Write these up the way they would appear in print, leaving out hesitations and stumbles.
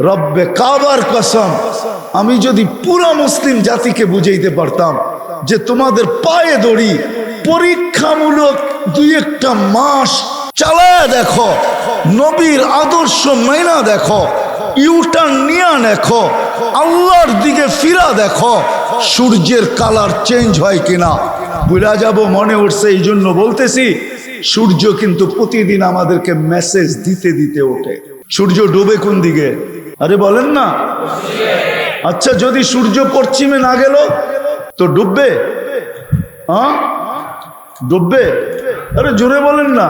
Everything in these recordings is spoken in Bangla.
রব্বে কাবার কসম, আমি যদি পুরো মুসলিম জাতিকে বুঝাইতে পারতাম যে তোমাদের পায়ে দড়ি পরীক্ষামূলক 2-1টা মাস চালায় দেখো, নবীর আদর্শ মাইনা দেখো, ইউটার্ন নিয়ে দেখো, আল্লাহর দিকে ফিরা দেখো, সূর্যের কালার চেঞ্জ হয় কিনা বুঝা যাব। মনে উঠছে, এই জন্য বলতেছি, সূর্য কিন্তু প্রতিদিন আমাদেরকে মেসেজ দিতে দিতে ওঠে। সূর্য ডুবে কোন দিকে? আরে বলেন না। আচ্ছা, যদি সূর্য পশ্চিমে না গেল তো ডুববে? হ্যাঁ, ডুববে। আরে জোরে বলেন না।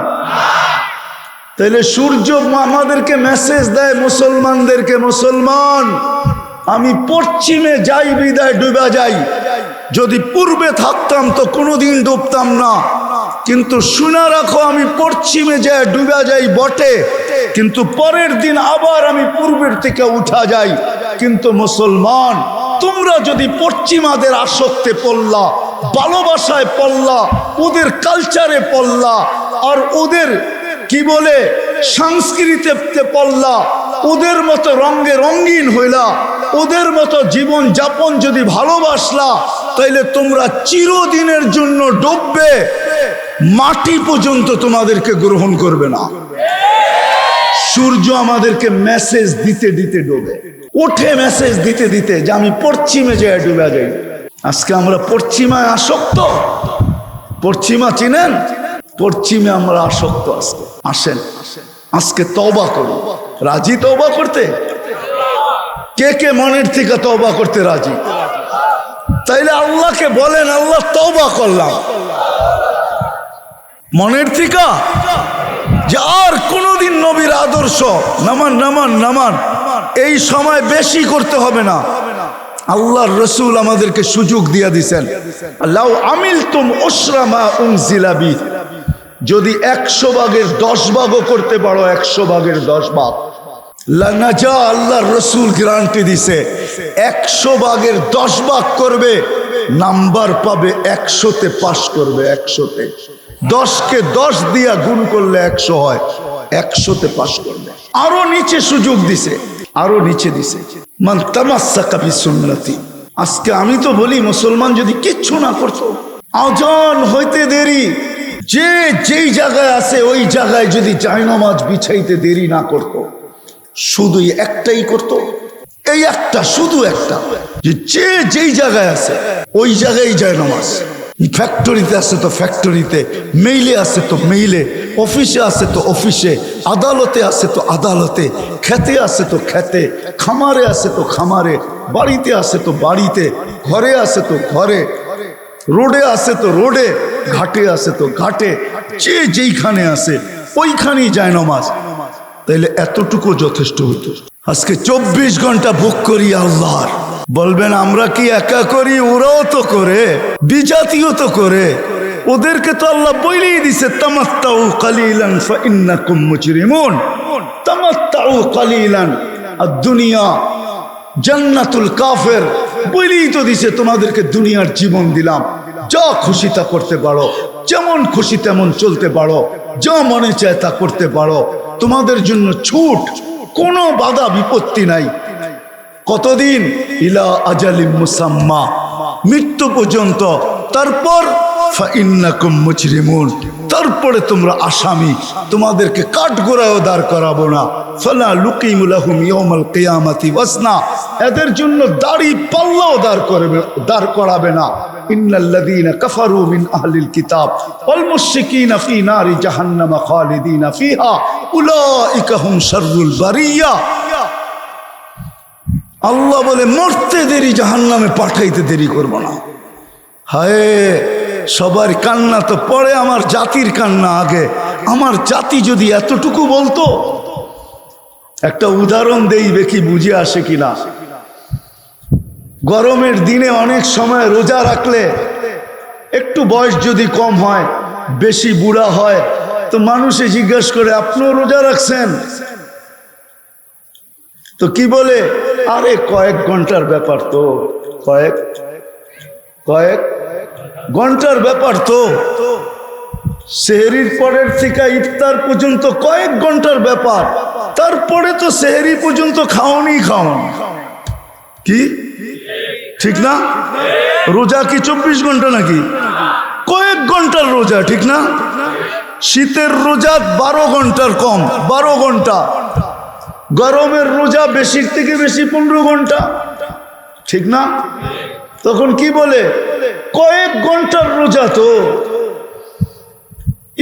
তাইলে সূর্য আমাদেরকে মেসেজ দেয় মুসলমানদেরকে, মুসলমান আমি পশ্চিমে যাই বিদায় ডুবা যাই, যদি পূর্বে থাকতাম তো কোনোদিন ডুবতাম না। কিন্তু শুনে রাখো, আমি পশ্চিমে যাই ডুবা যাই বটে, কিন্তু পরের দিন আবার আমি পূর্বের থেকে উঠা যাই। কিন্তু মুসলমান, তোমরা যদি পশ্চিমাদের আসক্তে পড়লা, ভালোবাসায় পড়লা, ওদের কালচারে পড়লা, আর ওদের কি বলে সংস্কৃতিতে পড়লা, ওদের মতো রঙে রঙিন হইলা, ওদের মতো জীবন যাপন যদি ভালোবাসলা, তাইলে তোমরা চিরদিনের জন্য ডুববে, মাটি পর্যন্ত তোমাদেরকে গ্রহণ করবে না। সূর্য আমাদেরকে মেসেজ দিতে দিতে ডুবে ওঠে, মেসেজ দিতে দিতে যে আমি পশ্চিমে যাই ডুবে যাই। আজকে আমরা পশ্চিমায় আসক্ত। পশ্চিমা চিনেন? পশ্চিমে আমরা আসক্ত। আজকে আসেন, আজকে তওবা করি। রাজি তওবা করতে? কে কে মনের থেকে তওবা করতে রাজি? তাইলে আল্লাহকে বলেন, আল্লাহ তওবা করলাম মনের থেকে, যে আর কোনোদিন নবীর আদর্শ নামান নামান নামান। এই সময় বেশি করতে হবে না। আল্লাহর রসুল আমাদেরকে সুযোগ দিয়ে দিছেন, লাউ আমিলতুম উশরা মা উনজিলা বি, যদি 100 ভাগের 10 ভাগও করতে পারো, 100 ভাগের 10 ভাগ লানাজা। আল্লাহর রসুল গ্যারান্টি দিছে, 100 ভাগের 10 ভাগ করবে, নাম্বার পাবে 100-তে পাস করবে। 100-তে 10কে 10 দিয়া গুণ করলে 100 হয়, 100-তে পাস করবে। আরো নিচে সুযোগ দিছে, আরো নিচে দিছে, মান তামাসসাকা বিসুন্নতি। আজকে আমি তো বলি, মুসলমান যদি কিচ্ছু না করতো, আজান হইতে দেরি, যে যেই জায়গায় আছে ওই জায়গায় যদি জায়নামাজ বিছাইতে দেরি না করতো, শুধু একটাই করতো, এই একটা, শুধু একটা, যে যেই জায়গায় আছে ওই জায়গায় জায়নামাজ। ফ্যাক্টরিতে আছে তো ফ্যাক্টরিতে, মেইলে আছে তো মেইলে, অফিসে আছে তো অফিসে, আদালতে আছে তো আদালতে, খেতে আছে তো খেতে, খামারে আছে তো খামারে, বাড়িতে আছে তো বাড়িতে, ঘরে আছে তো ঘরে, রোডে আছে তো রোডে, ঘাটে আছে তো ঘাটে, যে যেইখানে আছে ওইখানেই যায় নামাজ। তাইলে এতটুকু যথেষ্ট হতো। আজকে 24 ঘন্টা বুক করি আল্লাহর। বলবেন আমরা কি একা করি? ওরাও তো করে, বিজাতিও তো করে। ওদেরকে তো আল্লাহ বলেই দিছে, তামাত্তাউ কালিলান ফাইন্নাকুম মুজরিমুন। তামাত্তাউ কালিলান, আর দুনিয়া জান্নাতুল কাফের। বলেই তো দিছে, তোমাদেরকে দুনিয়ার জীবন দিলাম, যা খুশি তা করতে পারো, যেমন খুশি তেমন চলতে পারো, যা মনে চায় তা করতে পারো, তোমাদের জন্য ছুট, কোনো বাধা বিপত্তি নাই। কতদিন? ইলা আজালিম মুসাম্মা, মৃত্যু পর্যন্ত। তারপর ফাইন্নাকুম মুজরিমুন, তারপরে তোমরা আসামি, তোমাদেরকে কাঠগড়ায়ও দাঁড় করাবো না। ফালা লুকিমু লাহুম ইয়াউমাল কিয়ামাতি ওয়াজনা, এদের জন্য দাড়ি পাল্লাও দাঁড় করাবে না। ইন্নাল্লাযীনা কাফারু মিন আহলিল কিতাব ওয়াল মুশরিকিনা ফি নারি জাহান্নামা খালিদিনা ফিহা উলাইকা হুম শাররুল বারিয়া। আল্লাহ বলে, মরতে দেরি, জাহান্নামে পাঠাইতে দেরি করব না। হায়, সবার কান্না তো পরে, আমার জাতির কান্না আগে। আমার জাতি যদি এতটুকু বলতো। একটা উদাহরণ দেই, দেখি বুঝে আসে কিনা। গরমের দিনে অনেক সময় রোজা রাখলে একটু বয়স যদি কম হয়, বেশি বুড়া হয়, তো মানুষে জিজ্ঞেস করে, আপনিও রোজা রাখছেন? তো কি বলে, আরে কয়েক ঘন্টার ব্যাপার তো, কয়েক ঘন্টার ব্যাপার তো, সেহরির পরের থেকে ইফতার পর্যন্ত কয়েক ঘন্টার ব্যাপার। তারপরে তো সেহরি পর্যন্ত খাওনি খাওন কি ঠিক না? রোজা কি 24 ঘন্টা নাকি? কয়েক ঘন্টার রোজা, ঠিক না? শীতের রোজা 12 ঘন্টার কম, 12 ঘন্টা। গরমের রোজা বেশির থেকে বেশি 15 ঘন্টা, ঠিক না? তখন কি বলে কয়েক ঘন্টার রোজা। তো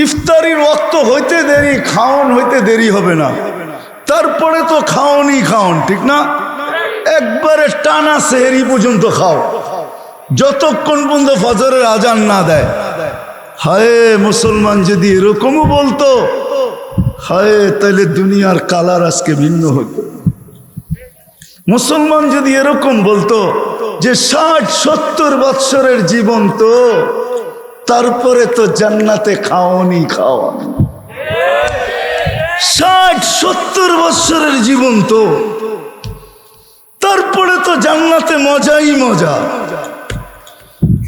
ইফতারির ওয়াক্ত হইতে দেরি, খাওন হইতে দেরি হবে না, তারপরে তো খাওনি খাওন, ঠিক না? একবারে টানা সেহরি পর্যন্ত খাও, যতক্ষণ পর্যন্ত ফজরের আজান না দেয়। হায় মুসলমান যদি এরকমও বলতো, হায় তাহলে দুনিয়ার কালার আজকে ভিন্ন হতো। মুসলমান যদি এরকম বলতো যে 60-70 বৎসরের জীবন, তো তারপরে তো জান্নাতে খাওনি খাওয়ান। 60-70 বৎসরের জীবন, তো তারপরে তো জান্নাতে মজাই মজা।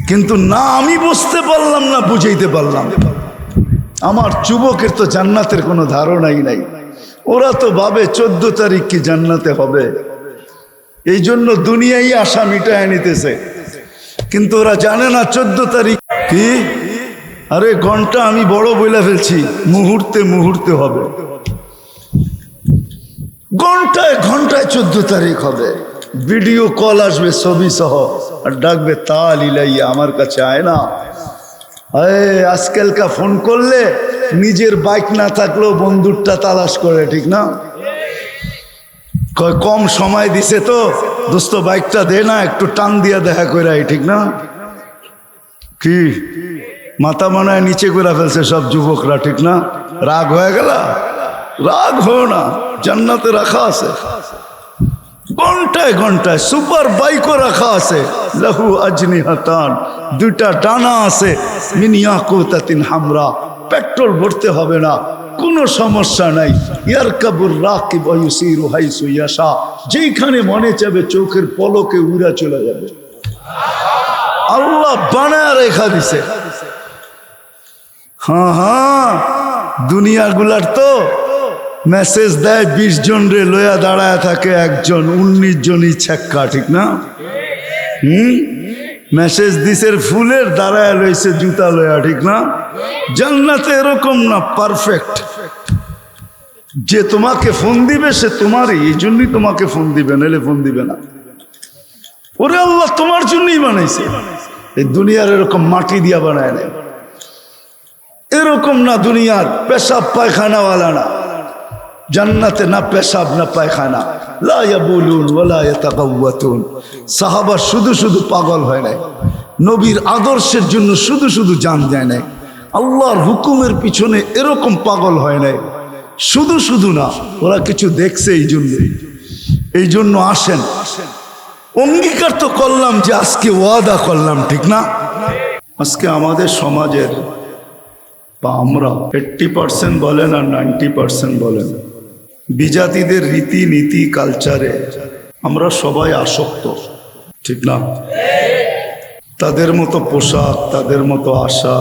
কিন্তু না, আমি বুঝতে পারলাম না, বুঝাইতে পারলাম। আমার যুবকের তো জান্নাতের কোনো ধারণাই নাই। ওরা তো ভাবে 14 তারিখ কি জান্নাতে হবে, এই জন্য দুনিয়ায় আশা মিটায় নিতেছে। কিন্তু ওরা জানে না 14 তারিখ কি। আরে ঘন্টা আমি বড় বইলা ফেলছি, মুহূর্তে মুহূর্তে হবে, ঘন্টায় ঘন্টায় 14 তারিখ হবে। ভিডিও কল আসবে ছবি সহ, আর ডাকবে তাল ইলাইয়া, আমার কাছে আয় না। আজকালকা ফোন করলে নিজের বাইক না থাকলেও বন্ধুরটা তালাশ করে, ঠিক না? কম সময় দিছে তো দোস্ত বাইকটা দে না, একটু টান দিয়া দেখা করে, ঠিক না? কি মাথা মানায় নিচে করে ফেলছে সব যুবকরা, ঠিক না? রাগ হয়ে গেল? রাগ হো না, জান্নাতে রাখা আছে ঘন্টায় ঘন্টায়। সুপার বাইকও রাখা আছে, লাহু আজনিহাতান, 2টা ডানা আছে, মিন ইয়াকুতাতিন হামরা। পেট্রোল ভরতে হবে না, কোনো সমস্যা নাই। ইয়ারকাবুর রাকিব ওয়া ইউসিরু হাইসু ইয়াশা, যেখানে মনে চাবে চোখের পলকে উড়া চলে যাবে। আল্লাহ বানায় রেখা দিছে। হ্যাঁ, দুনিয়াগুলার তো মেসেজ দেয় 20 জন রে লয়া দাঁড়ায় থাকে একজন, 19 জনই ছেক্কা, ঠিক না? মেসেজ দিছের ফুলের দাঁড়ায় লইছে জুতা লয়া, ঠিক না? জান্নাতে এরকম না, পারফেক্ট। যে তোমাকে ফোন দিবে সে তোমারই, এই জন্যই তোমাকে ফোন দিবে, নাহলে ফোন দিবে না। ওরে আল্লাহ তোমার জন্যই বানাইছে। এই দুনিয়ার এরকম মাটি দিয়া বানায় না, এরকম না। দুনিয়ার পেশাব পায়খানাওয়ালা না, জান্নাতে না পেশাব না পায়খানা। লা ইয়াবুলুন ওয়ালা ইয়াতাগাওয়াতুন। সাহাবা শুধু শুধু পাগল হয় নাই, নবীর আদর্শের জন্য শুধু শুধু জান যায় নাই, আল্লাহর হুকুমের পিছনে এরকম পাগল হয় নাই। শুধু শুধু না, ওরা কিছু দেখছে, এই জন্য আসেন। অঙ্গীকার তো করলাম যে আজকে ওয়াদা করলাম, ঠিক না? আজকে আমাদের সমাজের বা আমরা 80% বলেন আর 90% বলেন, বিজাতিদের রীতিনীতি কালচারে আমরা সবাই আসক্ত, ঠিক না? তাদের মতো পোশাক, তাদের মতো আশা,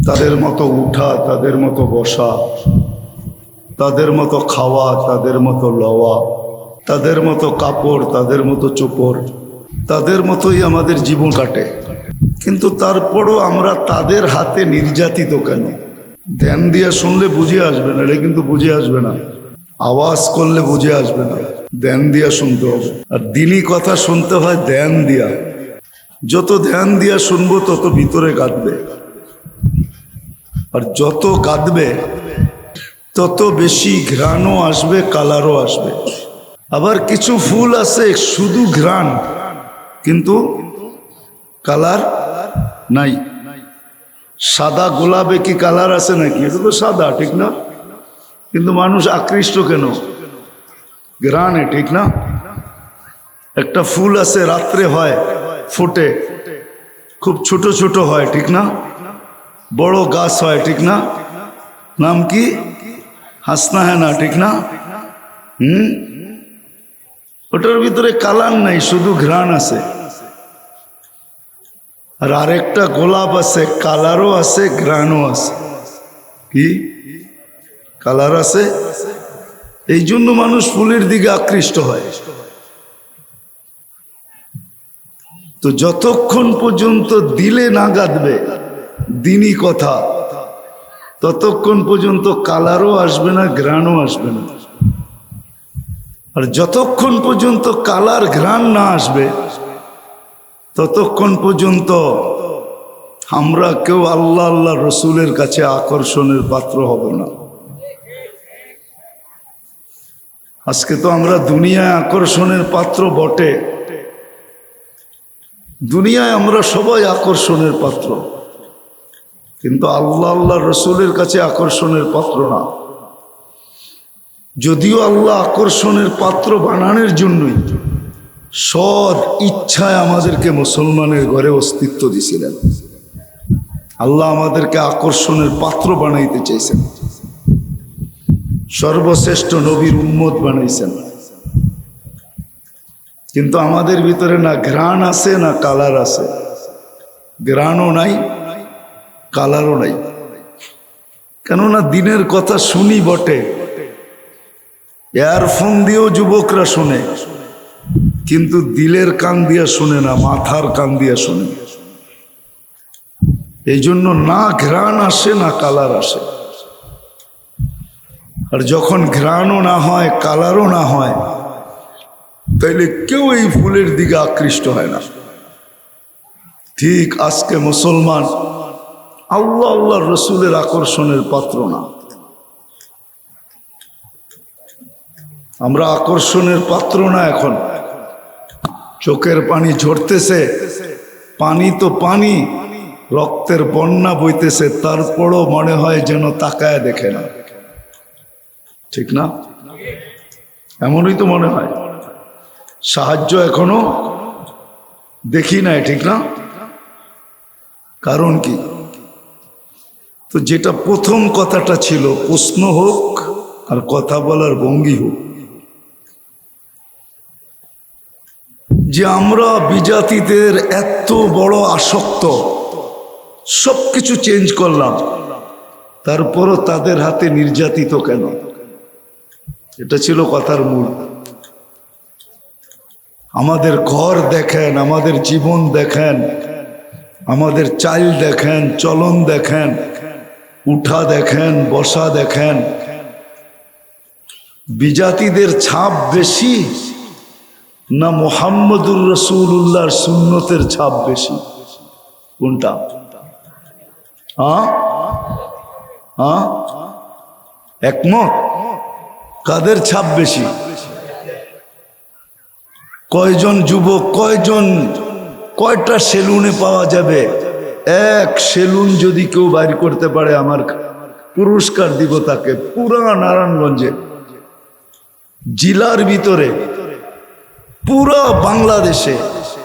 তাদের মতো উঠা, তাদের মতো বসা, তাদের মতো খাওয়া, তাদের মতো লওয়া, তাদের মতো কাপড়, তাদের মতো চোপড়, তাদের মতোই আমাদের জীবন কাটে। কিন্তু তারপরও আমরা তাদের হাতে নির্যাতিত কেন? ধ্যান দিয়া শুনলে বুঝে আসবে না, এটা কিন্তু বুঝে আসবে না। আওয়াজ করলে বুঝে আসবে না, ধ্যান দিয়া শুনতে হবে। আর দিনই কথা শুনতে হয় ধ্যান দিয়া। যত ধ্যান দিয়া শুনবো তত ভিতরে কাঁদবে, আর যত কাঁদবে তত বেশি ঘ্রাণও আসবে, কালারও আসবে। আবার কিছু ফুল আছে শুধু ঘ্রাণ কিন্তু কালার নাই। সাদা গোলাপে কি কালার আছে নাকি? এটা তো সাদা, ঠিক না? কিন্তু মানুষ আকৃষ্ট কেন? ঘ্রাণে, ঠিক না? একটা ফুল আছে রাত্রে হয়, ফোটে, খুব ছোট ছোট হয়, ঠিক না? বড় গাছ হয়, ঠিক না? নাম কি? হাসনা হ্যাঁ না, ঠিক না? ওটার ভিতরে কালার নাই, শুধু ঘ্রাণ আছে। আর আরেকটা গোলাপ আছে, কালারও আছে, ঘ্রাণও আছে। কি কালার আছে? এই জন্য মানুষ ফুলের দিকে আকৃষ্ট হয়। তো যতক্ষণ পর্যন্ত দিলে না গাঁথবে দিনই কথা, ততক্ষণ পর্যন্ত কালারও আসবে না, ঘ্রাণও আসবে না। আর যতক্ষণ পর্যন্ত কালার ঘ্রাণ না আসবে ততক্ষণ পর্যন্ত আমরা কেউ আল্লাহ আল্লাহ রসুলের কাছে আকর্ষণের পাত্র হব না। আজকে তো আমরা দুনিয়ায় আকর্ষণের পাত্র বটে, দুনিয়ায় আমরা সবাই আকর্ষণের পাত্র, কিন্তু আল্লাহ আল্লাহ রসুলের কাছে আকর্ষণের পাত্র না। যদিও আল্লাহ আকর্ষণের পাত্র বানানোর জন্যই সৎ ইচ্ছায় আমাদেরকে মুসলমানের ঘরে অস্তিত্ব দিয়েছিলেন। আল্লাহ আমাদেরকে আকর্ষণের পাত্র বানাইতে চাইছেন, সর্বশ্রেষ্ঠ নবীর উম্মত বানাইছেন। কিন্তু আমাদের ভিতরে না ঘ্রাণ আছে না কালার আছে, ঘ্রাণও নাই কালারও নাই। কেননা দিনের কথা শুনি বটে, ইয়ারফোন দিয়েও যুবকরা শুনে, কিন্তু দিলের কান দিয়া শুনে না, মাথার কান দিয়া শুনে। এই জন্য না ঘ্রাণ আসে না কালার আসে। আর যখন ঘ্রাণও না হয় কালারও না হয়, তাইলে কেউ এই ফুলের দিকে আকৃষ্ট হয় না। ঠিক আজকে মুসলমান আল্লাহ আল্লাহ রসুলের আকর্ষণের পাত্র না। আমরা আকর্ষণের পাত্র না। এখন চোখের পানি ঝরতেছে, পানি তো পানি, রক্তের বন্যা বইতেছে, তারপরও মনে হয় যেন তাকায় দেখে না। ঠিক না? এমনই তো মনে হয়। সাহায্য এখনো দেখি নাই, ঠিক না? কারণ কি? তো যেটা প্রথম কথাটা ছিল, প্রশ্ন হোক আর কথা বলার ভঙ্গি হোক, যে আমরা বিজাতিদের এত বড় আসক্ত, সবকিছু চেঞ্জ করলাম, তারপরও তাদের হাতে নির্যাতিত কেন? এটা ছিল কথার মূল। আমাদের ঘর দেখেন, আমাদের জীবন দেখেন, আমাদের চাল দেখেন, চলন দেখেন, উঠা দেখেন, বসা দেখেন, বিজাতিদের ছাপ বেশি না মুহাম্মদুর রাসূলুল্লাহর সুন্নতের ছাপ বেশি? কোনটা? একমত? কাদের ছাপ বেশি? কয়জন যুবক, কয়টা সেলুনে পাওয়া যাবে? এক সেলুন যদি কেউ বাইর করতে পারে, আমার পুরস্কার দিব তাকে। পুরা নারায়ণগঞ্জে জেলার ভিতরে, পুরা বাংলাদেশে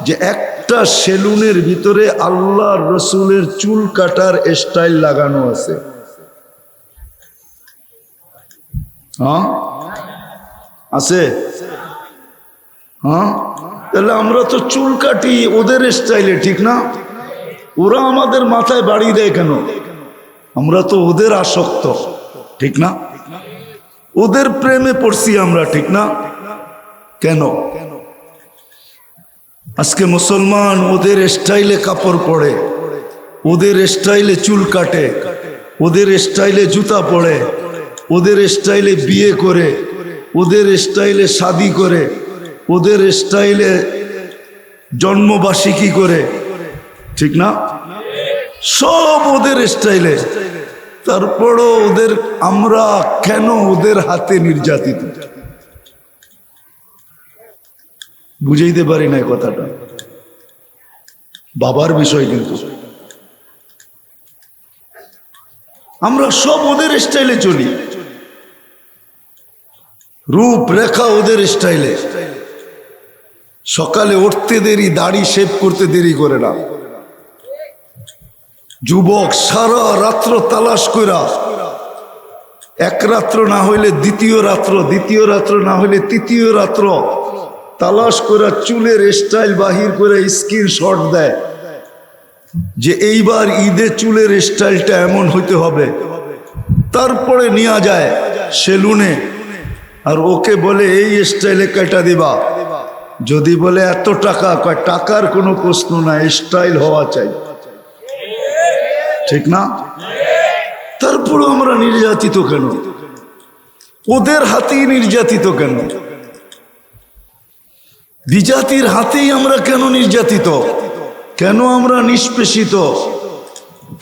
যে একটা সেলুনের ভিতরে আল্লাহর রসুলের চুল কাটার স্টাইল লাগানো আছে, আছে? তাহলে আমরা তো চুল কাটি ওদের স্টাইলে, ঠিক না? ওরা আমাদের মাথায় বাড়ি দেয় কেন? আমরা তো ওদের আসক্ত, ঠিক না? ওদের প্রেমে পড়ছি আমরা, ঠিক না? কেন? আজকে মুসলমান ওদের স্টাইলে কাপড় পরে, ওদের স্টাইলে চুল কাটে, ওদের স্টাইলে জুতা পরে, ওদের স্টাইলে বিয়ে করে, ওদের স্টাইলে শাদি করে, ওদের স্টাইলে জন্মবার্ষিকী করে, ঠিক না? সব ওদের স্টাইলে। তারপরও আমরা কেন ওদের হাতে নির্যাতিত? বুঝাইতে পারি না কথাটা। বাবার বিষয়, কিন্তু আমরা সব ওদের স্টাইলে চলি, রূপরেখা ওদের স্টাইলে। সকালে উঠতে দেরি, দাড়ি শেভ করতে দেরি করে না। যুবক সারা রাত্র তালাশ কইরা, এক রাত্র না হইলে দ্বিতীয় রাত্র, দ্বিতীয় রাত্র না হইলে তৃতীয় রাত্র তালাশ কইরা চুলের স্টাইল বাহির করে স্ক্রিনশট দেয় যে এইবার ঈদে চুলের স্টাইলটা এমন হইতে হবে। তারপরে নিয়ে যায় সেলুনে, আর ওকে বলে এই স্টাইলে কেটা দিবা, যদি বলে এত টাকা, কয় টাকার কোনো প্রশ্ন না, স্টাইল হওয়া চাই, ঠিক না? তারপরও আমরা নির্যাতিত কেন? ওদের হাতেই নির্যাতিত কেন? বিজাতির হাতেই আমরা কেন নির্যাতিত? কেন আমরা নিষ্পেষিত?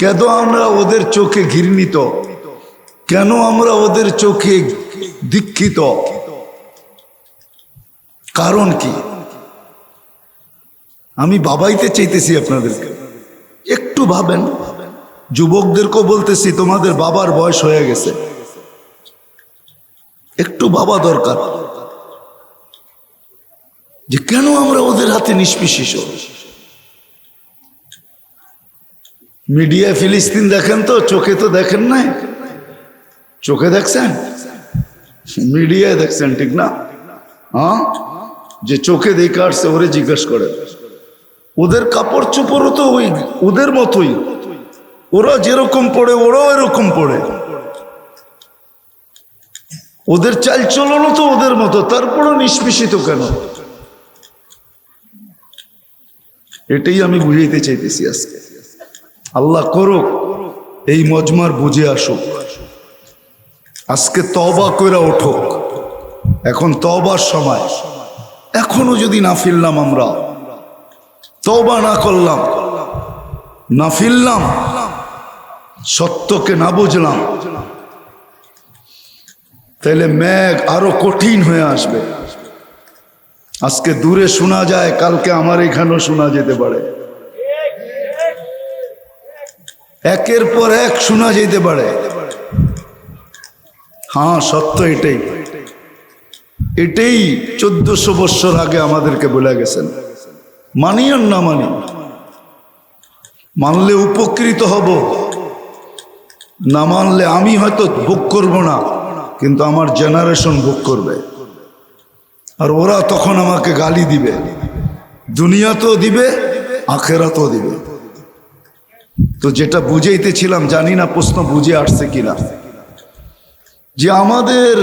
কেন আমরা ওদের চোখে ঘৃণিত? কেন আমরা ওদের চোখে দীক্ষিত? কারণ কি? আমি ভাবাইতে চাইতেছি আপনাদেরকে, একটু ভাবেন। যুবকদেরকেও বলতেছি, তোমাদের বাবার বয়স হয়ে গেছে, একটু ভাবা দরকার যে কেন আমরা ওদের হাতে নিষ্পেষিত। মিডিয়ায় ফিলিস্তিন দেখেন তো, চোখে তো দেখেন নাই, চোখে দেখছেন, মিডিয়ায় দেখছেন, ঠিক না? হ্যাঁ, যে চোখে দেখে আসছে ওরে জিজ্ঞাসা করে। ওদের কাপড় চোপড়ও তো ওই ওদের মতোই, ওরা যেরকম পড়ে ওরাও এরকম পড়ে, ওদের চালচলনও তো ওদের মতো, তারপরও নিষ্পেষিত কেন? এটাই আমি বুঝাইতে চাইতেছি আজকে। আল্লাহ করুক এই মজমার বুঝে আসুক, আজকে তওবা কইরা উঠুক। এখন তওবার সময়, এখনো যদি না ফিরলাম, আমরা তওবা না করলাম, না ফিরলাম, সত্যকে না বুঝলাম, তাহলে মেঘ আরো কঠিন হয়ে আসবে। আজকে দূরে শোনা যায়, কালকে আমার এখানেও শোনা যেতে পারে, একের পর এক শোনা যেতে পারে। হ্যাঁ, সত্য এটাই। এটাই 1400 বছর আগে আমাদেরকে বলে গেছেন। মানি আর না মানি, মানলে উপকৃত হব, না মানলে আমি হয়তো ভোগ করব না, কিন্তু আমার জেনারেশন ভোগ করবে। আর ওরা তখন আমাকে গালি দিবে, দুনিয়াতেও দিবে, আখেরাতেও দিবে। তো যেটা বুঝাইতেছিলাম, জানি না প্রশ্ন বুঝে আসছে কিনা, যে আমাদের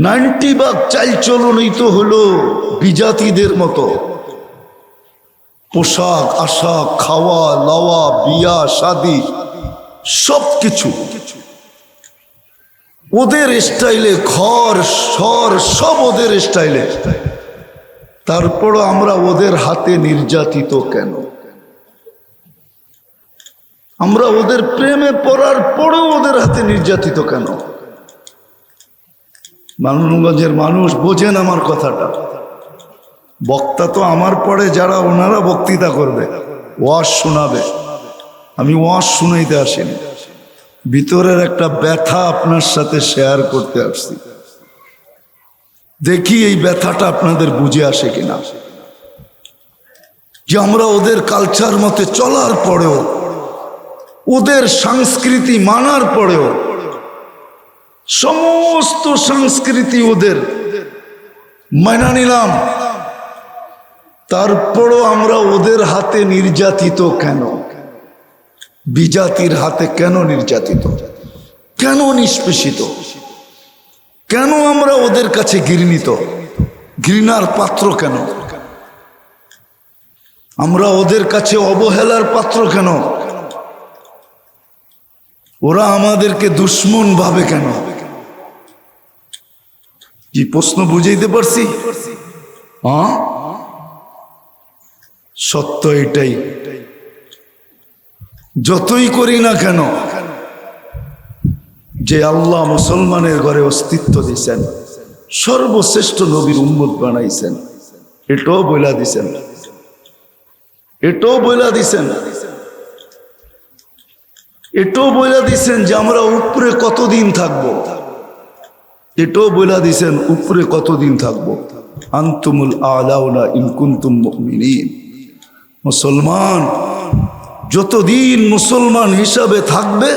90% চালচলনই তো হলো বিজাতিদের মতো। পোশাক আশাক, খাওয়া লাওয়া, বিয়া শাদি, সব কিছু ওদের স্টাইলে, ঘর সর সব ওদের স্টাইলে। তারপরও আমরা ওদের হাতে নির্যাতিত কেন? আমরা ওদের প্রেমে পড়ার পরেও ওদের হাতে নির্যাতিত কেন? মানবগঞ্জের মানুষ বোঝেন আমার কথাটা। বক্তা তো আমার পরে যারা, ওনারা বক্তৃতা করবে, ওয়াজ শোনাবে, আমি ওয়াজ শুনাইতে আসিনি, ভিতরের একটা ব্যথা আপনার সাথে শেয়ার করতে আসছি। দেখি এই ব্যথাটা আপনাদের বুঝে আসে কিনা, যে আমরা ওদের কালচার মতে চলার পরেও, ওদের সংস্কৃতি মানার পরেও, সমস্ত সংস্কৃতি ওদের মানা নিলাম, তারপরও আমরা ওদের হাতে নির্যাতিত কেন? বিজাতির হাতে কেন নির্যাতিত? কেন নিষ্পেষিত? কেন আমরা ওদের কাছে ঘৃণিত? ঘৃণার পাত্র কেন? আমরা ওদের কাছে অবহেলার পাত্র কেন? ওরা আমাদেরকে দুশ্মন ভাবে কেন? কি প্রশ্ন বুঝাইতে পারছি? হ্যাঁ, সত্য এটাই। যতই করি না কেন, যে আল্লাহ মুসলমানের ঘরে অস্তিত্ব দিয়েছেন, সর্বশ্রেষ্ঠ নবীর উম্মত বানাইছেন, এটাও বইলা দিছেন, এটাও বইলা দিছেন, এটাও বইলা দিছেন যে আমরা উপরে কতদিন থাকবো, এটাও বইলা দিছেন উপরে কতদিন থাকবো। আনতুমুল আলাউনা ইন কুনতুম মুমিনিন। মুসলমান যতদিন মুসলমান হিসাবে থাকবে,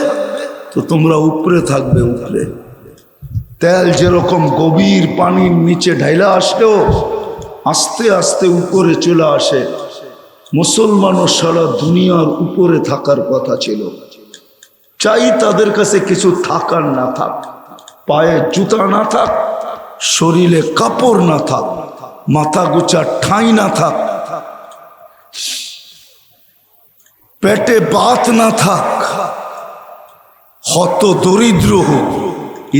তো তোমরা উপরে থাকবে। উপরে তেল যেরকম গভীর পানির নিচে ঢাইলা আসলেও আস্তে আস্তে উপরে চলে আসে, মুসলমানও সারা দুনিয়ার উপরে থাকার কথা ছিল। চাই তাদের কাছে কিছু থাকার না থাক, পায়ে জুতা না থাক, শরীরে কাপড় না থাক, মাথা গোছা ঠাঁই না থাক, পেটে ভাত না থাক, হত দরিদ্র হোক,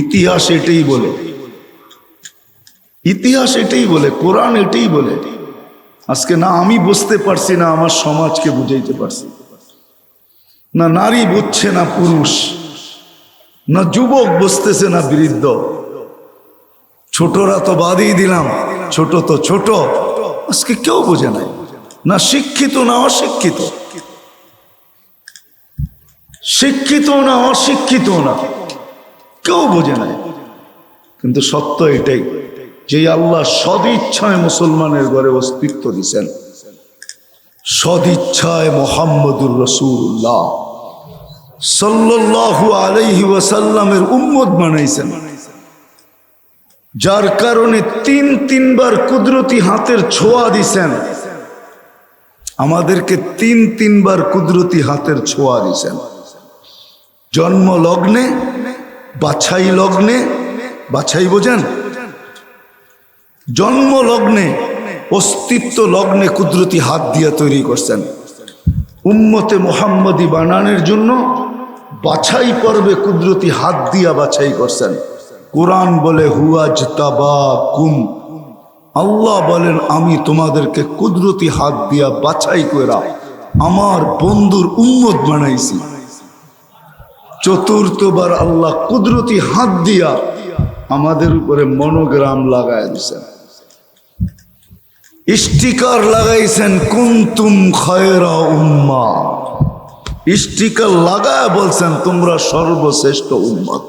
ইতিহাস এটাই বলে, ইতিহাস এটাই বলে, কোরআন এটাই বলে। আজকে না আমি বুঝতে পারছি, না আমার সমাজকে বুঝাইতে পারছি, না নারী বুঝছে, না পুরুষ, না যুবক বুঝতেছে, না বৃদ্ধ। ছোটরা তো বাদই দিলাম, ছোট তো ছোট, আজকে কেউ বোঝে নাই, না শিক্ষিত না অশিক্ষিত, শিক্ষিত না অশিক্ষিত না, কেউ বোঝে নাই। কিন্তু সত্য এটাই যে আল্লাহ সদিচ্ছায় মুসলমানের ঘরে অস্তিত্ব দিছেন, সদিচ্ছায় মুহাম্মদুর রাসূলুল্লাহ সাল্লাল্লাহু আলাইহি ওয়াসাল্লামের উম্মত বানাইছেন, যার কারণে তিনবার কুদরতি হাতের ছোঁয়া দিছেন, আমাদেরকে তিনবার কুদরতি হাতের ছোঁয়া দিছেন। জন্ম লগ্নে, বাছাই লগ্নে, বাছাই বোঝেন, জন্ম লগ্নে, অস্তিত্ব লগ্নে কুদরতি হাত দিয়া তৈরি করছেন। উম্মতে মুহাম্মদী বানানোর জন্য বাছাই পর্বে কুদরতি হাত দিয়া বাছাই করছেন। কোরআন বলে হুয়াজতাবাকুম, আল্লাহ বলেন আমি তোমাদেরকে কুদরতি হাত দিয়া বাছাই কইরা আমার বন্ধুর উম্মত বানাইছি। চতুর্থবার আল্লাহ কুদরতি হাত দিয়া আমাদের উপরে মনোগ্রাম লাগায় দিয়েছেন, স্টিকার লাগাইছেন, কুনতুম খায়রা উম্মাহ, স্টিকার লাগায় বলছেন তোমরা সর্বশ্রেষ্ঠ উম্মত।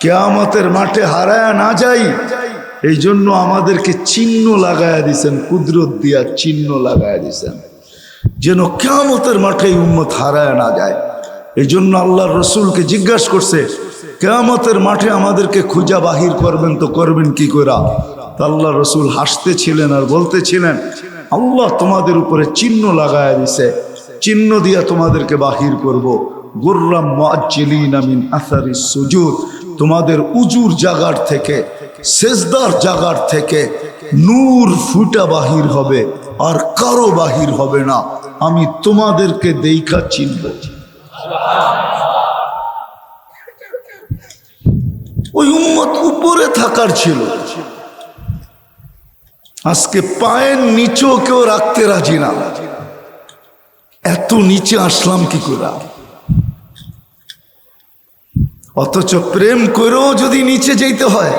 কিয়ামতের মাঠে হারায় না যাই এই জন্য আমাদেরকে চিহ্ন লাগায় দিয়েছেন, কুদরত দিয়া চিহ্ন লাগায় দিয়েছেন, যেন কিয়ামতের মাঠে উম্মত হারায় না যায়। এই জন্য আল্লাহর রসুলকে জিজ্ঞাসা করছে, কিয়ামতের মাঠে আমাদেরকে খুঁজা বাহির করবেন তো করবেন কি করে? আল্লাহ রসুল হাসতেছিলেন আর বলতেছিলেন, আল্লাহ তোমাদের উপরে চিহ্ন লাগায় দিছে, চিহ্ন দিয়া তোমাদেরকে বাহির করব। গুররাম মুআজ্জিলিনা মিন আসারিস সুজুদ, তোমাদের উজুর জাগার থেকে, সেজদার জাগার থেকে নূর ফুটা বাহির হবে, আর কারো বাহির হবে না, আমি তোমাদেরকে দেইখা চিনব। ওই উম্মত উপরে থাকার ছিল, আজকে পায়ের নিচেও কেউ রাখতে রাজি না। এত নিচে আসলাম কি করে? অথচ প্রেম করেও যদি নিচে যেতে হয়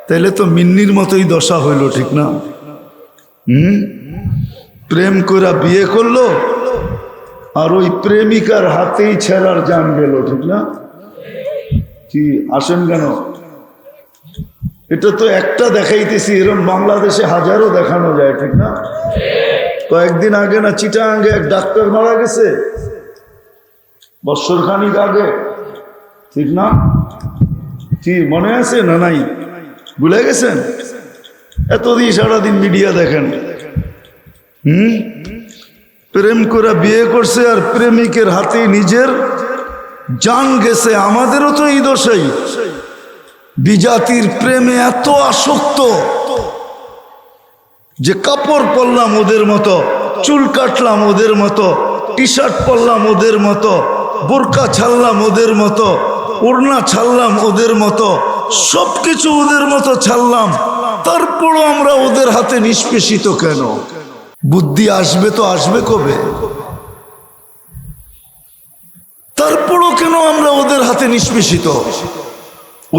তাহলে তো মিন্নির মতোই দশা হইল, ঠিক না? প্রেম করে বিয়ে করলো আর ওই প্রেমিকার হাতেই ছেড়ার জান গেল, ঠিক না? কি আসেন কেন? এটা তো একটা দেখাইতেছি, এরকম বাংলাদেশে হাজারো দেখানো যায়, ঠিক না? কয়েকদিন আগে না চিটাগাঙ্গে এক ডাক্তার মারা গেছে, বছর খানিক আগে, ঠিক না? কি মনে আছে না নাই? ভুলে গেছেন? এতদিন সারাদিন মিডিয়া দেখেন। প্রেম করে বিয়ে করছে আর প্রেমিকের হাতে নিজের জান গেছে। আমাদেরও তো এই দশাই, বিজাতির প্রেমে এত আসক্ত যে কাপড় পরলাম ওদের মতো, চুল কাটলাম ওদের মতো, টি শার্ট পরলাম ওদের মতো, বোরকা ছাড়লাম ওদের মতো, ওড়না ছাড়লাম ওদের মতো, সবকিছু ওদের মতো ছাড়লাম, তারপরও আমরা ওদের হাতে নিষ্পেষিত কেন? বুদ্ধি আসবে তো আসবে কবে? তারপরও কেন আমরা ওদের হাতে নিষ্পেষিত?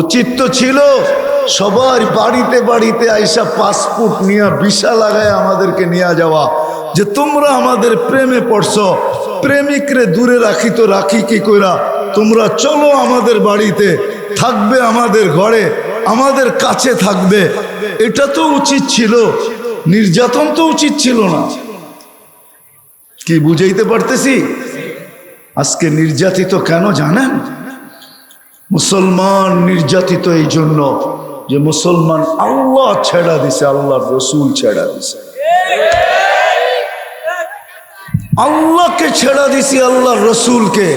উচিত তো ছিল সবার বাড়িতে বাড়িতে আইসা পাসপোর্ট নিয়ে ভিসা লাগায় আমাদেরকে নিয়ে যাওয়া, যে তোমরা আমাদের প্রেমে পড়ছো, প্রেমিকরে দূরে রাখি তো রাখি কি কইরা, তোমরা চলো আমাদের বাড়িতে থাকবে, আমাদের ঘরে, আমাদের কাছে থাকবে। এটা তো উচিত ছিল, নির্যাতন তো উচিত ছিল না। কি বুঝাইতে পারতেছি? আজকে নির্যাতিত কেন জানেন? মুসলমান নির্যাতিত এই জন্য যে মুসলমান আল্লাহ ছেড়া দিছে, আল্লাহর রসুল ছেড়া দিছে, আল্লাহকে ছেড়া দিছি, আল্লাহর রসুলকে।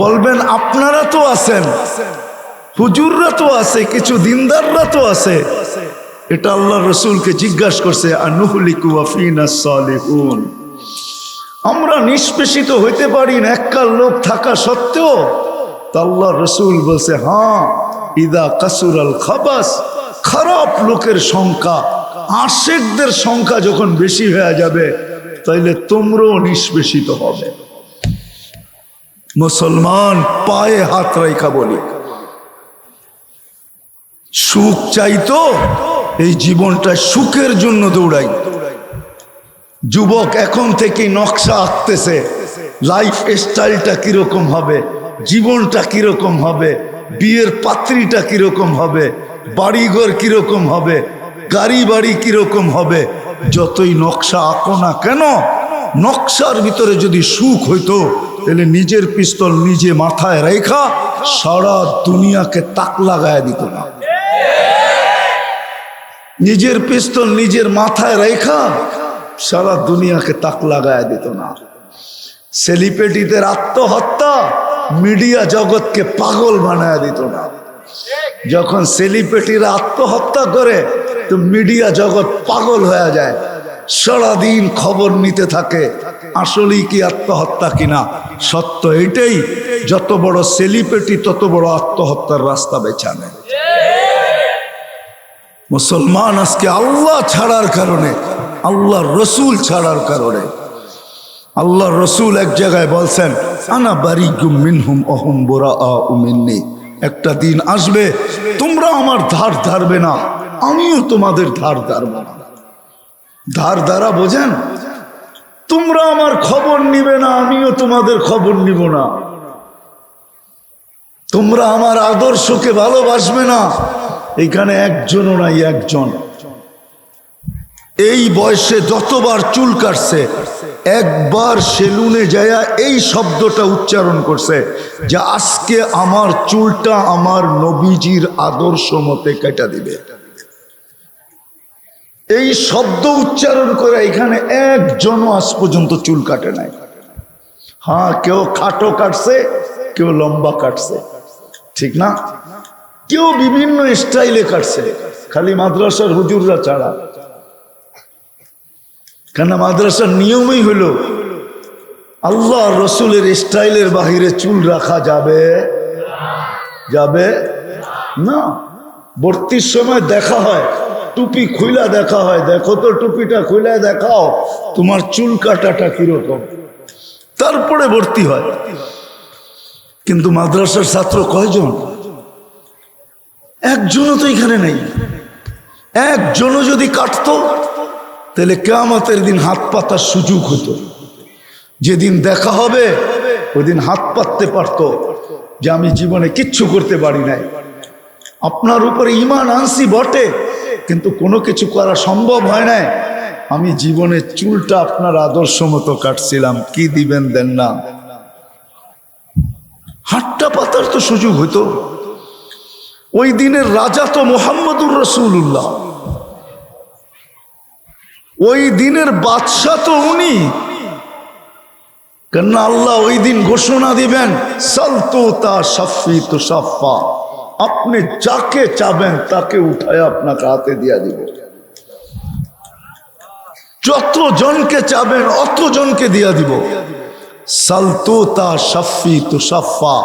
বলবেন আপনারা তো আছেন, হুজুররা তো আছে, কিছু দিনদাররা তো আছে। এটা আল্লাহ রসুলকে জিজ্ঞাসা করছে, আনুহলিকু ওয়া ফিনা সালিহুন। আমরা নিষ্পেষিত হইতে পারি না এককাল লোক থাকা সত্ত্বেও। তা আল্লাহ রসুল বলছে, হ্যাঁ, ইদা কাসুরাল খাবাস, খারাপ লোকের সংখ্যা, আশেকদের সংখ্যা যখন বেশি হয়ে যাবে, তাইলে তোমরাও নিষ্পেষিত হবে। মুসলমান, পায়ে হাত রাইখা বলি, সুখ চাইতো, এই জীবনটা সুখের জন্য দৌড়াই। যুবক এখন থেকে নকশা আঁকতেছে, লাইফ স্টাইলটা কিরকম হবে, জীবনটা কিরকম হবে, বিয়ের পাত্রীটা কিরকম হবে, বাড়িঘর কিরকম হবে, গাড়ি বাড়ি কিরকম হবে। যতই নকশা আঁকো না কেন, নকশার ভিতরে যদি সুখ হইতো, তাহলে নিজের পিস্তল নিজে মাথায় রেখা সারা দুনিয়াকে তাক লাগায় দিত না। নিজের পিস্তল নিজের মাথায় রেখা সারা দুনিয়াকে তাক লাগায় দিত না। সেলিব্রিটিদের আত্মহত্যা মিডিয়া জগৎকে পাগল বানায় দিত না। যখন সেলিব্রিটিরা আত্মহত্যা করে, তো মিডিয়া জগৎ পাগল হয়ে যায়, সারাদিন খবর নিতে থাকে আসলেই কি আত্মহত্যা কিনা। সত্য এটাই, যত বড় সেলিব্রিটি তত বড় আত্মহত্যার রাস্তা বেছে নেয়। মুসলমান আজকে আল্লাহ ছাড়ার কারণে, আল্লাহর রসুল ছাড়ার কারণে, আল্লাহর রসুল এক জায়গায় বলছেন, আনা বারিকুম মিনহুম অহুম বুরাআউ মিন্নি, একটা দিন আসবে তোমরা আমার ধার ধারবে না, আমিও তোমাদের ধার ধারব না। ধার দ্বারা বোঝেন, তোমরা আমার খবর নিবে না, আমিও তোমাদের খবর নিব না। তোমরা আমার আদর্শকে ভালোবাসবে না, এখানে একজনও নাই, একজন। এই বয়সে যতবার চুল কাটছে, একবার সেলুনে যায়া এই শব্দটা উচ্চারণ করছে যে আজকে আমার চুলটা আমার নবীজির আদর্শ মতে কেটে দিবে। এই শব্দ উচ্চারণ করে এখানে একজনও আজ পর্যন্ত চুল কাটে নাই। হ্যাঁ, কেউ খাটো কাটছে, কেউ লম্বা কাটছে, ঠিক না? কেউ বিভিন্ন স্টাইলে কাটছে, খালি মাদ্রাসার হুজুররা ছাড়া। কেন? মাদ্রাসার নিয়মই হলো আল্লাহ রসুলের স্টাইলের বাহিরে চুল রাখা যাবে যাবে না। ভর্তির সময় দেখা হয়, টুপি খুইলা দেখা হয়, দেখো তো টুপিটা খুইলা দেখাও তোমার চুল কাটাটা কিরকম, তারপরে ভর্তি হয়। কিন্তু মাদ্রাসার ছাত্র কয়জন? একজনও তো এখানে নেই। একজনও যদি কাটতো, তাহলে কিয়ামতের দিন হাত পাতার সুযোগ হতো। যেদিন দেখা হবে ওই দিন হাত পাততে পারতো যে আমি জীবনে কিচ্ছু করতে পারি নাই, আপনার উপরে ঈমান আনছি বটে, কিন্তু কোনো কিছু করা সম্ভব হয় নাই, আমি জীবনে চুলটা আপনার আদর্শ মতো কাটছিলাম, কি দিবেন দেন না। হাতটা পাতার তো সুযোগ হতো। ওই দিনের রাজা তো মুহাম্মদুর রাসূলুল্লাহ, ওই দিনের বাদশা তো উনি। কেন? আল্লাহ ওই দিন ঘোষণা দিবেন, সালতু তা শাফি তু শাফা, আপনি যাকে চাবেন তাকে উঠায় আপনাকে হাতে দিয়া দিব। যত জনকে চাবেন অত জনকে দিয়া দিব। সালতু তা শাফি তু শাফা,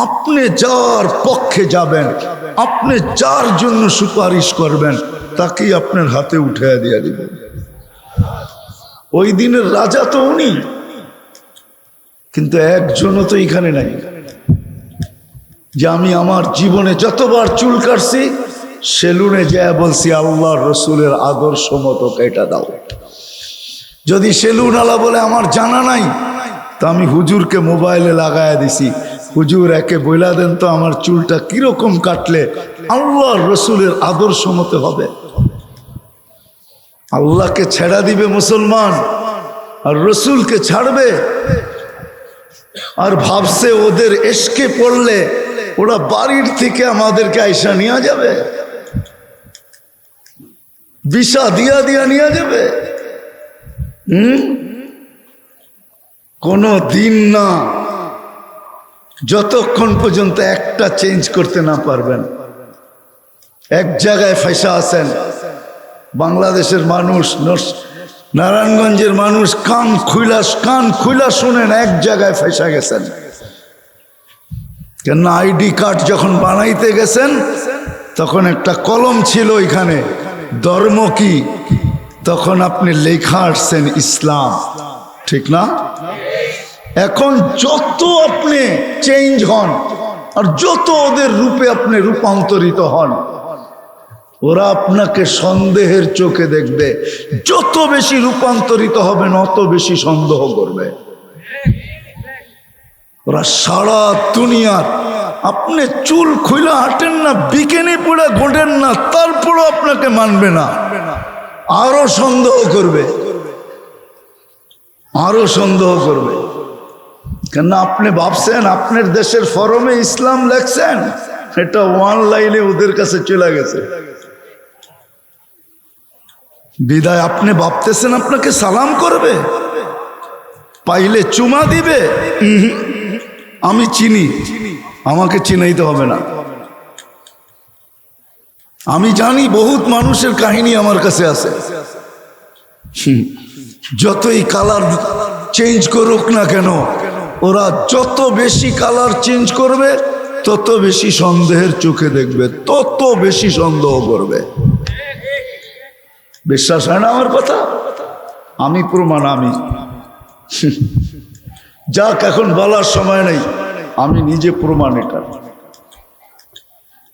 আপনি যার পক্ষে যাবেন, আপনি যার জন্য সুপারিশ করবেন, তাকেই আপনার হাতে উঠাইয়া দিয়া দিব। ওই দিনের রাজা তো উনি, কিন্তু একজনও তো এখানে নাই যে আমি আমার জীবনে যতবার চুল কাটছি সেলুনে যায় বলছি আল্লাহর রসুলের আদর্শ মতো কেটে দাও। যদি সেলুন আলা বলে আমার জানা নাই, তা আমি হুজুরকে মোবাইলে লাগায় দিছি, হুজুর একে বইলা দেন তো আমার চুলটা কিরকম কাটলে আল্লাহর রসুলের আদর্শ মতো হবে। আল্লাহকে ছেড়া দিবে মুসলমান, আর রসুলকে ছাড়বে। আর ভাবছে ওদের এসকে পড়লে ওরা বাড়ির থেকে আমাদেরকে আইসা নিয়ে যাবে, ভিসা দিয়া দিয়া নিয়ে যাবে। কোনো দিন না। যতক্ষণ পর্যন্ত একটা চেঞ্জ করতে না পারবেন। এক জায়গায় ফাঁসা আছেন। বাংলাদেশের মানুষ, নারায়ণগঞ্জের মানুষ কান খুইলা শুনেন, এক জায়গায় ফাঁসা গেছেন। কেন আইডি কার্ড যখন বানাইতে গেছেন তখন একটা কলম ছিল এখানে, ধর্ম কি, তখন আপনি লেখা আসছেন ইসলাম, ঠিক না? এখন যত আপনি চেঞ্জ হন আর যত ওদের রূপে আপনি রূপান্তরিত হন, ওরা আপনাকে সন্দেহের চোখে দেখবে। যত বেশি রূপান্তরিত হবেন অত বেশি সন্দেহ করবে ওরা। সারা দুনিয়ার আপনি চুল খুলে হাঁটেন না, বিকেনি পড়ে ঘোটেন না, তারপরও আপনাকে মানবে না, আরো সন্দেহ করবে, আরো সন্দেহ করবে। কেন আপনি ভাবছেন আপনার দেশের ফরমে ইসলাম লেখছেন, এটা ওয়ান লাইনে ওদের কাছে চলে গেছে। বিদায় আপনি ভাবতেছেন আপনাকে সালাম করবে, পাইলে চুমা দিবে। আমি চিনি, আমাকে চিনাইতে হবে না। আমি জানি বহুত মানুষের কাহিনী আমার কাছে আছে। যতই কালার চেঞ্জ করুক না কেন, ওরা যত বেশি কালার চেঞ্জ করবে তত বেশি সন্দেহের চোখে দেখবে, তত বেশি সন্দেহ করবে। বিশ্বাস হয় না আমার কথা? আমি প্রমাণ। আমি যাক, এখন বলার সময় নেই, আমি নিজে প্রমাণ। এটা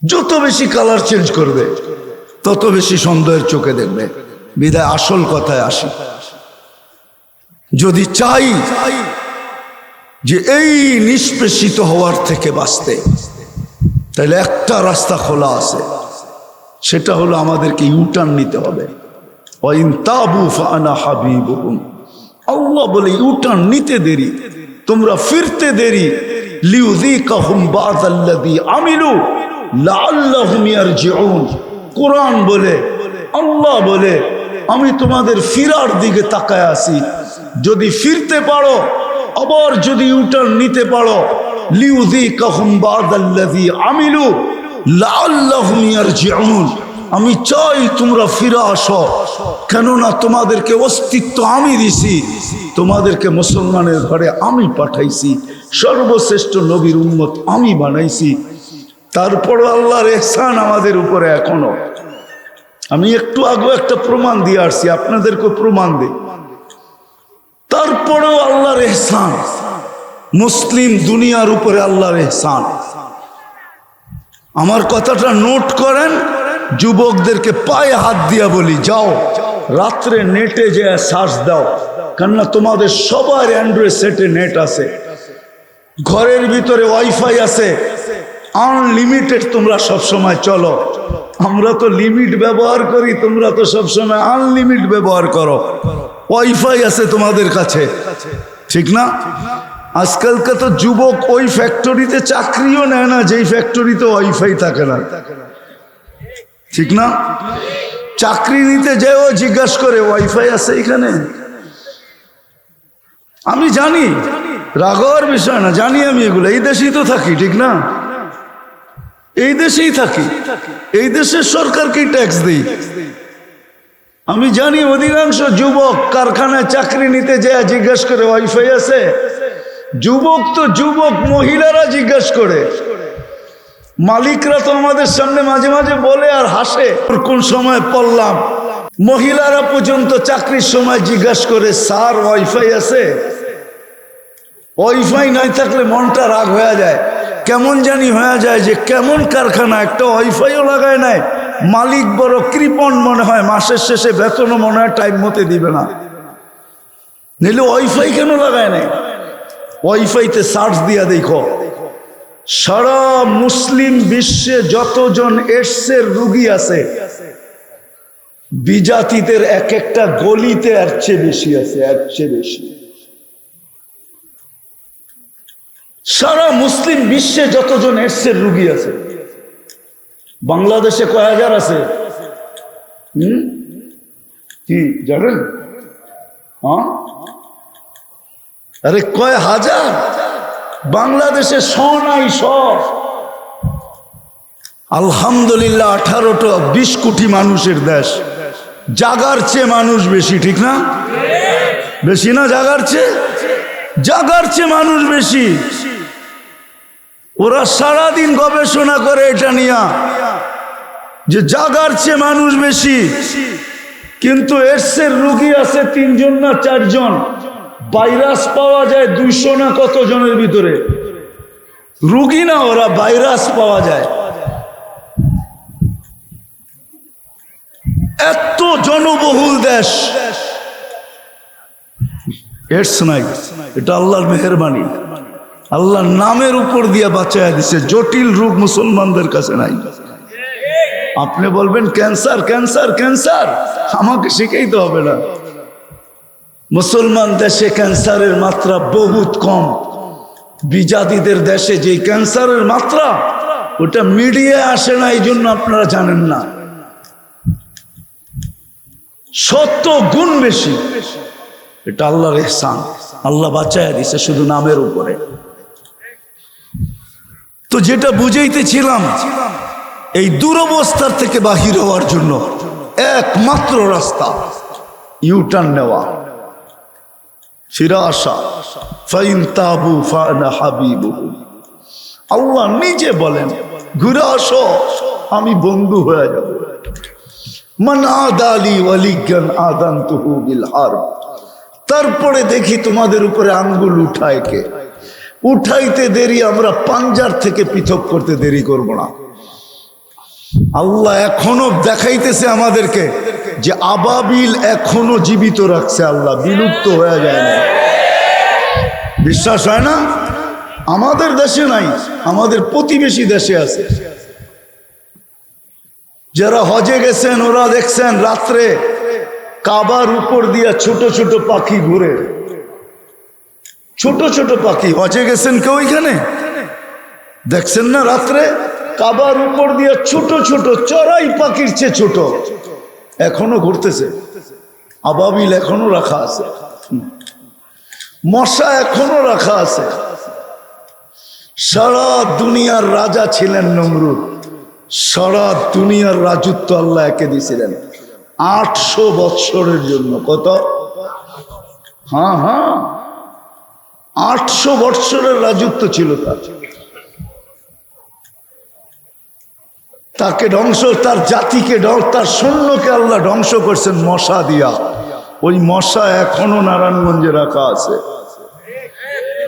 যত বেশি কালার চেঞ্জ করবে তত বেশি সন্দেহের চোখে দেখবে। বিদায় আসল কথায় আসি। যদি চাই যে এই নিষ্পেষিত হওয়ার থেকে বাঁচতে, তাহলে একটা রাস্তা খোলা আছে, সেটা হলো আমাদেরকে ইউটার্ন নিতে হবে। আল্লাহ বলে ইউটার্ন নিতে দেরি, তোমরা ফিরতে দেরি। লিউযীকাহুম বা'দাল্লাযী আমিলু লাআল্লাহুম ইয়ারজিউন। কোরআন বলে, আল্লাহ বলে, আমি তোমাদের ফিরার দিকে তাকায় আছি। যদি ফিরতে পারো, আবার যদি ইউটার্ন নিতে পারো, লিউযীকাহুম বা'দাল্লাযী আমিলু লাআল্লাহুম ইয়ারজিউন। আমি চাই তোমরা ফিরে আসো, কেননা তোমাদেরকে অস্তিত্ব আমি দিছি, তোমাদেরকে মুসলমানের ঘরে আমি পাঠাইছি, সর্বশ্রেষ্ঠ নবীর উম্মত আমি বানাইছি। তারপরও আল্লাহর ইহসান আমাদের উপরে এখনো। আমি একটু আগে একটা প্রমাণ দিয়ে আসছি, আপনাদেরকে প্রমাণ দিই। তারপরেও আল্লাহর ইহসান, মুসলিম দুনিয়ার উপরে আল্লাহর ইহসান। আমার কথাটা নোট করেন। যুবকদেরকে পায়ে হাত দিয়া বলি, যাও রাত্রে নেটে যে সার্চ দাও, কেননা তোমাদের সবার অ্যান্ড্রয়েড সেটে নেট আছে, ঘরের ভিতরে ওয়াইফাই আছে, আনলিমিটেড। তোমরা সবসময় চলো, আমরা তো লিমিট ব্যবহার করি, তোমরা তো সবসময় আনলিমিট ব্যবহার করো। ওয়াইফাই আছে তোমাদের কাছে, ঠিক না? আজকালকার তো যুবক ওই ফ্যাক্টরিতে চাকরিও নেয় না যেই ফ্যাক্টরিতে ওয়াইফাই থাকে না, ঠিক না? চাকরি নিতে যেও জিজ্ঞাসা করে ওয়াইফাই আছে এখানে। আমি জানি, রাগর বিষয় না, জানি আমি এগুলো। এই দেশেই তো থাকি, ঠিক না? এই দেশেই থাকি, এই দেশের সরকারকেই ট্যাক্স দিই। আমি জানি অধিকাংশ যুবক কারখানায় চাকরি নিতে যায় জিজ্ঞাসা করে ওয়াইফাই আছে। যুবক তো যুবক, মহিলারা জিজ্ঞাসা করে। মালিকরা তো আমাদের সামনে মাঝে মাঝে বলে আর হাসে, কোন সময় পড়লাম মহিলারা পর্যন্ত চাকরির সময় জিজ্ঞাসা করে, স্যার ওয়াইফাই আছে? ওয়াইফাই নাই থাকলে মনটা রাগ হয়ে যায়, কেমন জানি হয়ে যায় যে কেমন কারখানা, একটা ওয়াইফাইও লাগায় নাই। মালিক বড় কৃপণ মনে হয়, মাসের শেষে বেতনও মনে হয় টাইম মতে দিবে না, নিলে ওয়াইফাই কেন লাগায় নাই? ওয়াইফাইতে সার্চ দিয়া দেখো, সারা মুসলিম বিশ্বে যতজন এডসের রোগী আছে, বিজাতিদের এক একটা গলিতে এর চেয়ে বেশি আছে, এর চেয়ে বেশি। সারা মুসলিম বিশ্বে যতজন এডসের রোগী আছে, বাংলাদেশে কয় হাজার আছে? কি জানেন? আরে কয় হাজার? বাংলাদেশে নাই আলহামদুলিল্লাহ 18-20 কোটি মানুষের দেশ, জাগার চেয়ে মানুষ বেশি, ঠিক না? বেশি না? জাগার চেয়ে মানুষ বেশি। ওরা সারাদিন গবেষণা করে এটা নিয়ে যে জাগার চেয়ে মানুষ বেশি, কিন্তু এডসের রোগী আছে 3 জন না 4 জন, ভাইরাস পাওয়া যায় 200 না কত জনের ভিতরে। রোগী না ওরা, ভাইরাস পাওয়া যায়। এত জনবহুল দেশ, এডস নাই। এটা আল্লাহর মেহেরবানি, আল্লাহর নামের উপর দিয়ে বাঁচায় দিছে। জটিল রোগ মুসলমানদের কাছে নাই। আপনি বলবেন ক্যান্সার ক্যান্সার ক্যান্সার, আমাকে শিখাইতে হবে না। মুসলমান দেশে ক্যান্সারের মাত্রা বহুত কম। বিজাতিদের দেশে যে ক্যান্সারের মাত্রা, ওটা মিডিয়ায় আসে না, এই জন্য আপনারা জানেন না। 70 গুণ বেশি। এটা আল্লাহর ইহসান, আল্লাহ বাঁচায় দিছে শুধু নামের উপরে। তো যেটা বুঝাইতেছিলাম, এই দুরবস্থার থেকে বাহির হওয়ার জন্য একমাত্র রাস্তা ইউটার্ন নেওয়া। ফিরে আসা। ফাইন তাবু ফানা হাবিবুহু। আল্লাহ নিজে বলেন ঘুরে আসো, আমি বন্ধু হয়ে যাব। মান আদালি ওয়ালিয়ান আযানতুহু বিল হারব। তারপরে দেখি তোমাদের উপরে আঙ্গুল উঠায় কে। উঠাইতে দেরি, আমরা পাঞ্জার থেকে পৃথক করতে দেরি করব না। আল্লাহ এখনো দেখাইতেছে আমাদেরকে যে আবাবিল এখনো জীবিত রাখছে আল্লাহ, বিলুপ্ত হয়ে যায় না। বিশ্বাস হয় না? আমাদের দেশে নাই, আমাদের প্রতিবেশী দেশে আছে। যারা হজে গেছেন ওরা দেখছেন রাত্রে কাবার উপর দিয়া ছোট ছোট পাখি ঘুরে। ছোট ছোট পাখি। হজে গেছেন কেউ এখানে দেখছেন না? রাত্রে কাবার উপর দিয়ে ছোট ছোট চড়াই পাখির চেয়ে ছোট এখনো ঘুরতেছে। আবাবিল এখনো রাখা আছে, মশা এখনো রাখা আছে। সারা দুনিয়ার রাজা ছিলেন নমরুদ, সারা দুনিয়ার রাজত্ব আল্লাহ একে দিয়েছিলেন 800 বৎসরের জন্য। কত? হ্যাঁ হ্যাঁ, 800 বৎসরের রাজত্ব ছিল তার। তাকে ধ্বংস, তার জাতিকে, তার সৈন্যকে আল্লাহ ধ্বংস করছেন মশা দিয়া। ওই মশা এখনো নারায়ণগঞ্জে রাখা আছে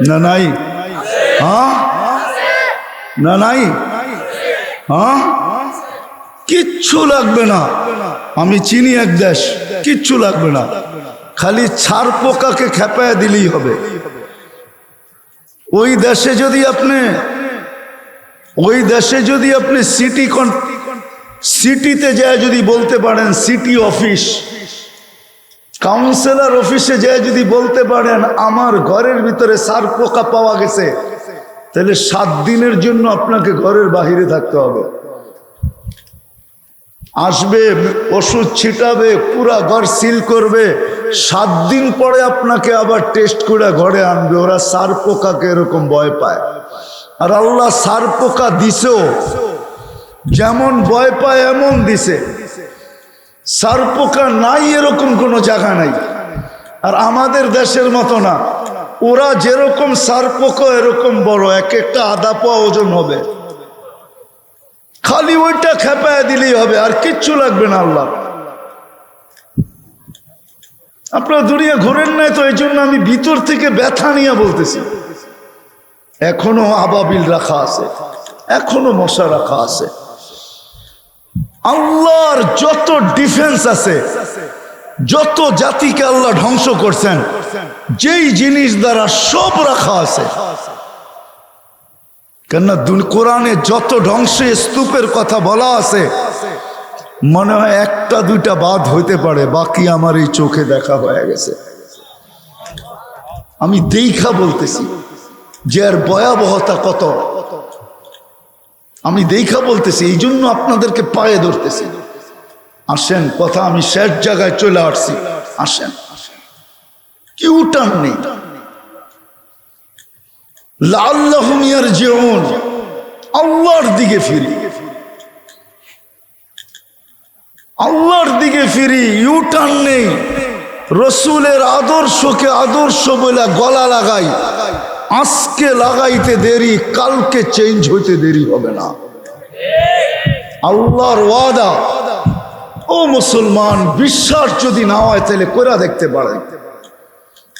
না? নাই? হ্যাঁ না? নাই? হ্যাঁ, কিচ্ছু লাগবে না। আমি চিনি এক দেশ, কিচ্ছু লাগবে না, খালি ছাড় পোকাকে খেপায় দিলেই হবে। ওই দেশে যদি আপনি সিটিতে যায় যদি বলতে পারেন, সিটি অফিস, কাউন্সিলর অফিসে যায় যদি বলতে পারেন আমার ঘরের ভিতরে সার পোকা পাওয়া গেছে, তাহলে 7 দিনের জন্য আপনাকে ঘরের বাহিরে থাকতে হবে। আসবে, ওষুধ ছিটাবে, পুরা ঘর সিল করবে, 7 দিন পরে আপনাকে আবার টেস্ট করে ঘরে আনবে। ওরা সার পোকাকে এরকম ভয় পায়। আর আল্লাহ সার পোকা দিছেও, যেমন ভয় পায় এমন দিছে। সার পোকা নাই এরকম কোনো জায়গা নাই। আর আমাদের দেশের মতো না, ওরা যেরকম সার পোকা এরকম বড়, এক একটা আধা পোয়া ওজন হবে। খালি ওইটা খেপায় দিলেই হবে, আর কিচ্ছু লাগবে না আল্লাহ। আপনারা দুনিয়া ঘোরেন নাই তো, এই জন্য আমি ভিতর থেকে ব্যথা নিয়ে বলতেছি। এখনো আবাবিল রাখা আছে, এখনো মশা রাখা আছে। আল্লাহর যত ডিফেন্স আছে, যত জাতিকে আল্লাহ ধ্বংস করছেন, যেই জিনিস দ্বারা সব রাখা আছে। কেননা কোরআনে যত ধ্বংসে স্তূপের কথা বলা আছে, মনে হয় 1টা 2টা বাদ হইতে পারে, বাকি আমার এই চোখে দেখা হয়ে গেছে। আমি দেখা বলতেছি যে এর ভয়াবহতা কত, আমি দেখা বলতেছি, এই জন্য আপনাদেরকে পায়ে ধরতেছি। আসেন, কথা আমি শেষ জায়গায় চলে আসছি। আসেন, কি উঠান নেই। লাআল্লাহুম ইয়ারজিউন, আল্লাহর দিকে ফিরি, আল্লাহর দিকে ফিরি। ইউটার্ন নেই, রসুলের আদর্শকে আদর্শ বলে গলা লাগাই। আজকে লাগাইতে দেরি, কালকে চেঞ্জ হইতে দেরি হবে না। আল্লাহর ওয়াদা। ও মুসলমান, বিশ্বাস যদি না হয় তাহলে কইরা দেখতে পারে,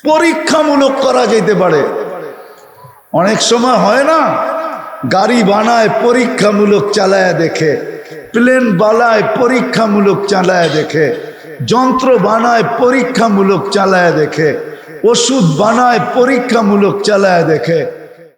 পরীক্ষামূলক করা যেতে পারে। অনেক সময় হয় না, গাড়ি বানায় পরীক্ষামূলক চালায় দেখে, প্লেন বানায় পরীক্ষামূলক চালায় দেখে, যন্ত্র বানায় পরীক্ষামূলক চালায় দেখে, ওষুধ বানায় পরীক্ষামূলক চালায় দেখে।